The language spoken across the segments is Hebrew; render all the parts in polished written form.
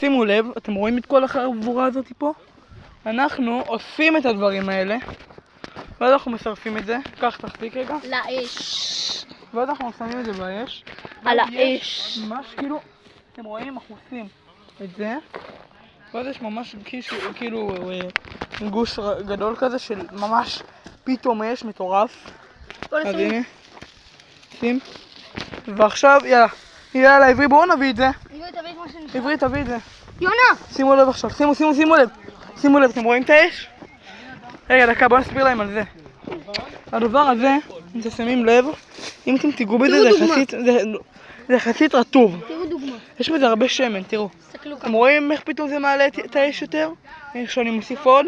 שימו לב, אתם רואים את כל החבורה הזאת פה? אנחנו עושים את הדברים האלה ואז אנחנו משרפים את זה, קח תחזיק רגע לאש. ואז אנחנו שמים את זה באש על האש. ממש כאילו, אתם רואים, אנחנו עושים את זה ואז יש ממש כאילו גוש גדול כזה של ממש פתאום אש מטורף. אז הנה, שים. ועכשיו, יאללה עברי, בואו נביא את זה. עברי, תביא את זה. יונה! שימו לב עכשיו, שימו לב. שימו לב, אתם רואים את האש? רגע, דקה, בואו נסביר להם על זה. הדבר הזה, אם אתם שמים לב, אם אתם תיגעו בזה, זה יחסית רטוב. תראו דוגמה. יש בזה הרבה שמן, תראו. אתם רואים איך פתאום זה מעלה את האש יותר? עכשיו אני מוסיף עוד.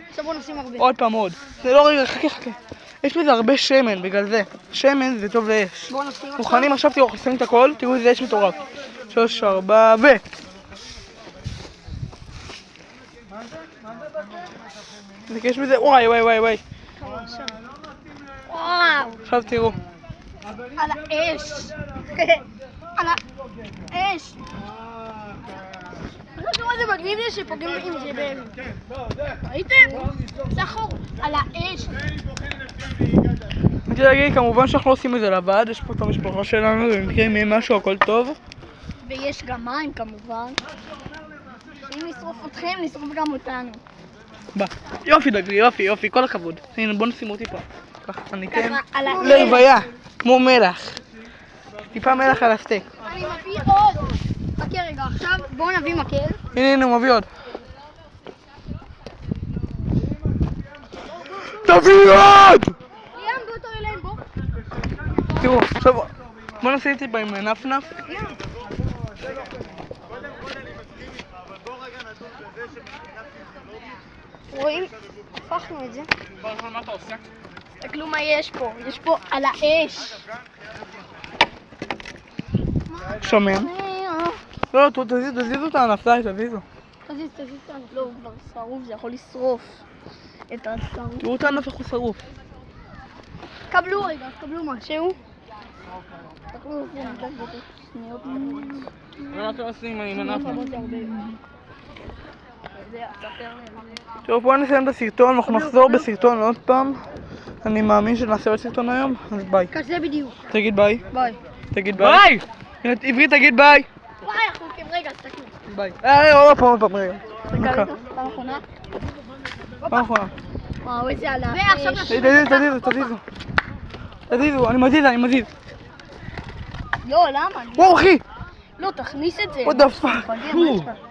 עכשיו בואו נשים הרבה. עוד פעם עוד. זה לא רגע, חכה. יש בזה הרבה שמן, בגלל זה. שמן זה טוב לאש. בואו נשים עכשיו. מוכנים עכשיו, תראו, אנחנו שמים את הכל, תראו איזה אש מטורף. 3, 4, יש בזה, וואי. וואו. עכשיו תראו. על האש. על האש. תראו איזה מגניב זה שפוגעים עם זה בהם. ראיתם? סחור. על האש. רציתי להגיד, כמובן שאנחנו לא עושים את זה לבד, יש פה את המשפחה שלנו, ובמקרה אם יהיה משהו הכל טוב. ויש גם מים כמובן. אם נשרוף אתכם, נשרוף גם אותנו. יופי דגלי, יופי, כל הכבוד. הנה, בוא נשים אותי פה. ככה, ניתן על האש. לרוויה, כמו מלח. טיפה מלח על הסטייק. אני מביא עוד. חכה רגע, עכשיו בואו נביא מקל. הנה, הוא מביא עוד. תביא עוד! ליאם, בוא תראה להם, בוא. תראו, עכשיו בוא נשים את זה עם נפנף. רואים? הפכנו את זה. מה אתה עושה? תסתכלו מה יש פה. יש פה על האש. שומע? לא, תזיזו את הענף, די, תזיזו. תזיז את הענף. לא, הוא כבר שרוף, זה יכול לשרוף את השרוף. תראו את הענף איך הוא שרוף. קבלו רגע, קבלו משהו. תקבלו את זה, שניות. מה אתם עושים עם הנפנף? זה הספר. טוב, בואו נסיים את הסרטון, אנחנו נחזור בסרטון עוד פעם. אני מאמין שנעשה עוד סרטון היום, אז ביי. כזה בדיוק. תגיד ביי. ביי. תגיד ביי. עברית תגיד ביי. וואי, אנחנו הולכים, רגע, תסתכלו. ביי. עוד פעם, רגע. פעם אחרונה. פעם אחרונה. וואו, איזה על האש. תזיזו, אני מזיז. לא, למה? וואו, אחי! לא, תכניס את זה. What the fuck?